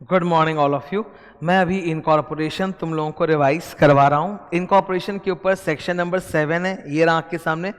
Good morning all of you. मैं अभी incorporation तुम लोगों को रिवाइज करवा रहा हूँ। इनकॉर्पोरेशन के ऊपर सेक्शन नंबर 7 है, ये रहा आपके सामने,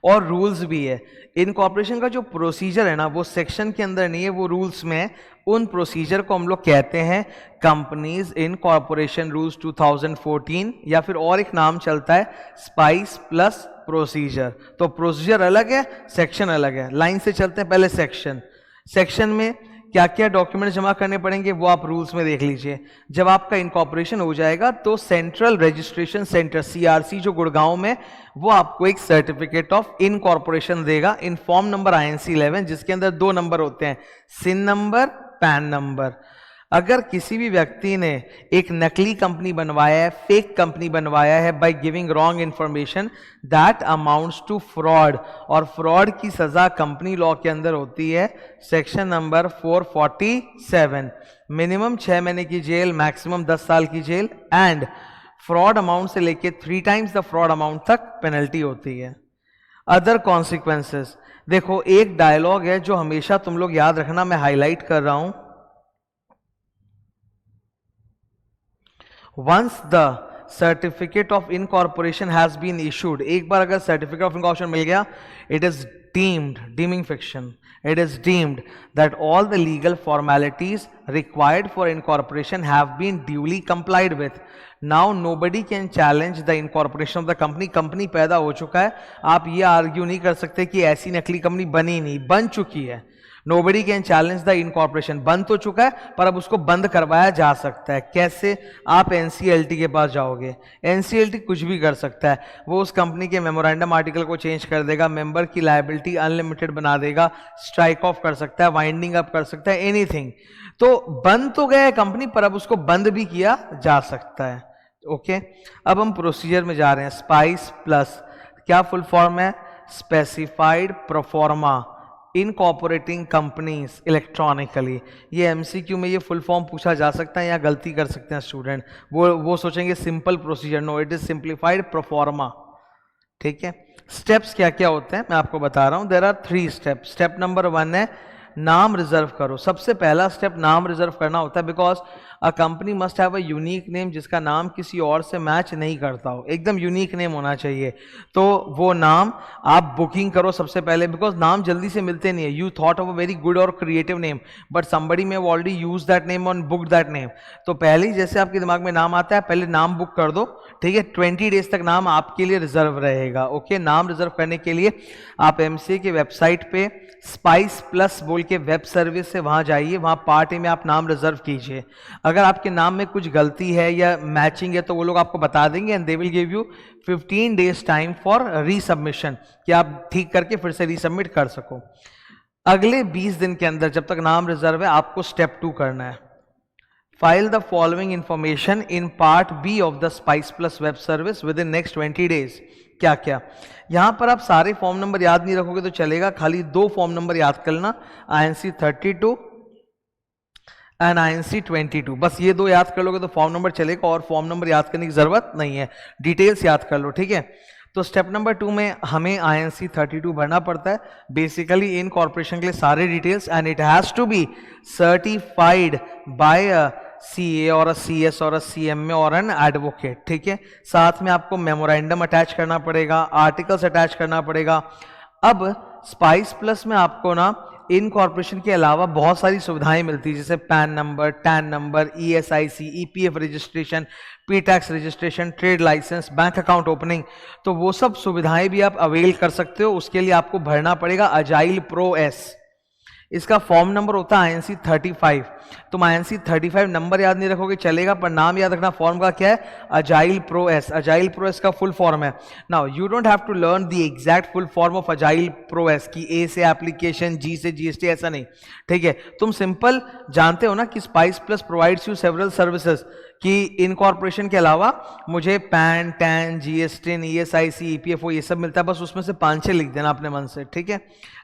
और रूल्स भी है। इनकॉर्पोरेशन का जो प्रोसीजर है ना, वो सेक्शन के अंदर नहीं है, वो रूल्स में है। उन प्रोसीजर को हम लोग कहते हैं कंपनीज इनकॉर्पोरेशन रूल्स 2014, या फिर और एक नाम चलता है स्पाइस प्लस प्रोसीजर। तो प्रोसीजर अलग है, सेक्शन अलग है। लाइन से चलते हैं, पहले सेक्शन में क्या क्या डॉक्यूमेंट जमा करने पड़ेंगे वो आप रूल्स में देख लीजिए। जब आपका इनकॉर्पोरेशन हो जाएगा तो सेंट्रल रजिस्ट्रेशन सेंटर सीआरसी जो गुड़गांव में, वो आपको एक सर्टिफिकेट ऑफ इनकॉर्पोरेशन देगा इन फॉर्म नंबर INC 11, जिसके अंदर 2 नंबर होते हैं, सिन नंबर, पैन नंबर। अगर किसी भी व्यक्ति ने एक नकली कंपनी बनवाया है, फेक कंपनी बनवाया है by giving wrong information, that amounts to fraud, और फ्रॉड की सजा कंपनी लॉ के अंदर होती है सेक्शन नंबर 447, मिनिमम 6 महीने की जेल, मैक्सिमम 10 साल की जेल, एंड फ्रॉड अमाउंट से लेके 3 टाइम्स द फ्रॉड अमाउंट तक पेनल्टी होती है। अदर कॉन्सिक्वेंसेस, देखो एक डायलॉग है जो हमेशा तुम लोग याद रखना, मैं हाईलाइट कर रहा हूं। Once the certificate of incorporation has been issued, एक बार अगर certificate of incorporation मिल गया, it is deemed, deeming fiction, it is deemed that all the legal formalities required for incorporation have been duly complied with. Now nobody can challenge the incorporation of the company. Company पैदा हो चुका है, आप ये argue नहीं कर सकते कि ऐसी नकली कंपनी बनी नहीं, बन चुकी है। Nobody can challenge the incorporation, बंद तो चुका है पर अब उसको बंद करवाया जा सकता है। कैसे? आप NCLT के पास जाओगे, NCLT कुछ भी कर सकता है, वो उस कंपनी के मेमोरेंडम आर्टिकल को चेंज कर देगा, मेंबर की लायबिलिटी अनलिमिटेड बना देगा, स्ट्राइक ऑफ कर सकता है, वाइंडिंग अप कर सकता है, एनीथिंग। तो बंद तो गया है कंपनी, पर अब उसको बंद भी किया जा सकता है। ओके, अब हम प्रोसीजर में जा रहे हैं। स्पाइस प्लस, क्या फुल फॉर्म है? Specified proforma incorporating companies electronically. ये एमसीक्यू में ये फुल फॉर्म पूछा जा सकता है, या गलती कर सकते हैं स्टूडेंट, वो सोचेंगे simple procedure, no, it is simplified proforma. ठीक है, स्टेप्स क्या क्या होते हैं मैं आपको बता रहा हूं। There are 3 step. Step number 1 है नाम रिजर्व करो। सबसे पहला स्टेप नाम रिजर्व करना होता है, because a company must have a unique name, जिसका नाम किसी और से मैच नहीं करता हो, एकदम यूनिक नेम होना चाहिए। तो वो नाम आप बुकिंग करो सबसे पहले, बिकॉज नाम जल्दी से मिलते नहीं है। You thought of a very good और creative name, but somebody may already use that name और बुक दैट नेम। तो पहले ही जैसे आपके दिमाग में नाम आता है, पहले नाम बुक कर दो। ठीक है, 20 डेज तक नाम आपके लिए रिजर्व रहेगा। ओके, नाम रिजर्व करने के लिए आप एमसीए की वेबसाइट पे स्पाइस प्लस बोल के वेब सर्विस से वहां जाइए, वहां पार्ट ए में आप नाम रिजर्व कीजिए। अगर आपके नाम में कुछ गलती है या मैचिंग है तो वो लोग आपको बता देंगे, and they will give you 15 days time for resubmission, कि आप ठीक करके फिर से रीसबमिट कर सको। अगले 20 दिन के अंदर, जब तक नाम रिजर्व है, आपको स्टेप 2 करना है। File the following information in part B of the spice plus web service within next 20 days. क्या क्या? यहां पर आप सारे फॉर्म नंबर याद नहीं रखोगे तो चलेगा, खाली 2 फॉर्म नंबर याद करना, INC 32 एंड INC 22। बस ये 2 याद कर लोगे तो फॉर्म नंबर चलेगा, और फॉर्म नंबर याद करने की जरूरत नहीं है, डिटेल्स याद कर लो। ठीक है, तो स्टेप नंबर 2 में हमें INC 32 भरना पड़ता है, बेसिकली इन कॉर्पोरेशन के लिए सारे details, and it has to be certified by a CA और अ CS और अ CMA और एन एडवोकेट। ठीक है, साथ में आपको मेमोरेंडम अटैच करना पड़ेगा, आर्टिकल्स अटैच करना पड़ेगा। अब स्पाइस प्लस में आपको ना इन कॉर्पोरेशन के अलावा बहुत सारी सुविधाएं मिलती है, जैसे PAN number, TAN number, ESIC, EPF registration, PTAX registration, trade licence, bank account opening. तो वो सब सुविधाएं भी आप अवेल कर सकते हो। उसके लिए आपको भरना पड़ेगा अजाइल प्रो S। इसका फॉर्म नंबर होता है INC 35। तुम INC 35 नंबर याद नहीं रखोगे चलेगा, पर नाम याद रखना फॉर्म का क्या है, agile pro S। Agile pro S का फुल फॉर्म है। Now you don't have to learn the exact full form of agile pro S की A से एप्लीकेशन, G से GST, ऐसा नहीं। ठीक है, तुम सिंपल जानते हो ना कि spice plus provides you several services, कि इनकॉर्पोरेशन के अलावा मुझे pan, tan, GST, ESIC, EPFO ये सब मिलता है, बस उसमें से 5-6 लिख देना अपने मन से। ठीक है,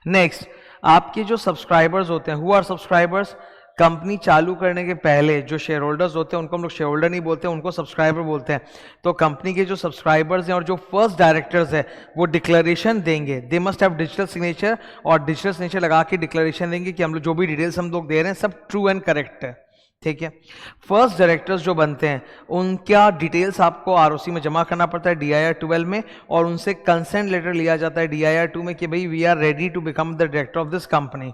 नेक्स्ट, आपके जो सब्सक्राइबर्स होते हैं, हु आर सब्सक्राइबर्स, कंपनी चालू करने के पहले जो शेयर होल्डर्स होते हैं उनको हम लोग शेयर होल्डर नहीं बोलते, उनको सब्सक्राइबर बोलते हैं। तो कंपनी के जो सब्सक्राइबर्स हैं और जो फर्स्ट डायरेक्टर्स हैं वो डिक्लेरेशन देंगे, they must have digital signature, और डिजिटल सिग्नेचर लगा के डिक्लेरेशन देंगे कि हम लोग जो भी डिटेल्स हम लोग दे रहे हैं सब ट्रू एंड करेक्ट है। ठीक है। फर्स्ट डायरेक्टर्स जो बनते हैं उनका डिटेल्स आपको आरओसी में जमा करना पड़ता है DIR 12 में, और उनसे कंसेंट लेटर लिया जाता है DIR 2 में कि भाई we are ready to become the director of this company.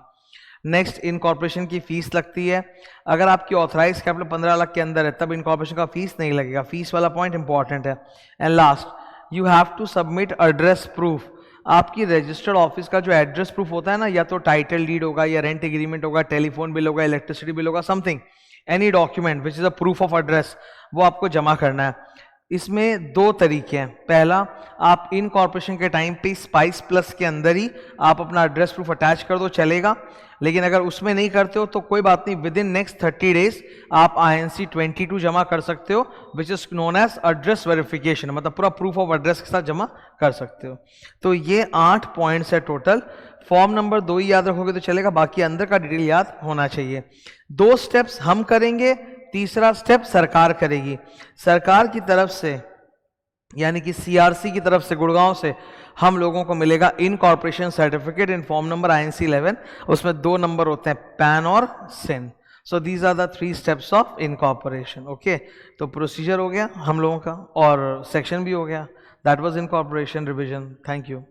Next, incorporation की फीस लगती है। अगर आपकी ऑथराइज कैपिटल 15 लाख के अंदर है तब इनकॉर्पोरेशन का फीस नहीं लगेगा, फीस वाला पॉइंट इंपॉर्टेंट है। And last, you have to submit address proof. आपकी रजिस्टर्ड ऑफिस का जो एड्रेस प्रूफ होता है ना, या तो टाइटल डीड होगा या रेंट एग्रीमेंट होगा, टेलीफोन बिल होगा, इलेक्ट्रिसिटी बिल होगा, something, any document which is a proof of address, वो आपको जमा करना है। इसमें दो तरीके हैं। पहला, आप इनकॉर्पोरेशन के टाइम पे स्पाइस प्लस के अंदर ही आप अपना एड्रेस प्रूफ अटैच कर दो, चलेगा। लेकिन अगर उसमें नहीं करते हो तो कोई बात नहीं, विद इन नेक्स्ट 30 डेज आप INC 22 जमा कर सकते हो, which is known as address verification, मतलब पूरा प्रूफ ऑफ एड्रेस के साथ जमा कर सकते हो। तो ये 8 पॉइंट्स है टोटल। फॉर्म नंबर 2 ही याद रखोगे तो चलेगा, बाकी अंदर का डिटेल याद होना चाहिए। 2 स्टेप्स हम करेंगे, तीसरा स्टेप सरकार करेगी। सरकार की तरफ से यानी कि CRC की तरफ से, गुड़गांव से, हम लोगों को मिलेगा incorporation certificate in form number INC 11। उसमें 2 नंबर होते हैं, पैन और CIN. So these are the 3 steps of incorporation. Okay, तो प्रोसीजर हो गया हम लोगों का और सेक्शन भी हो गया। That was incorporation revision. Thank you.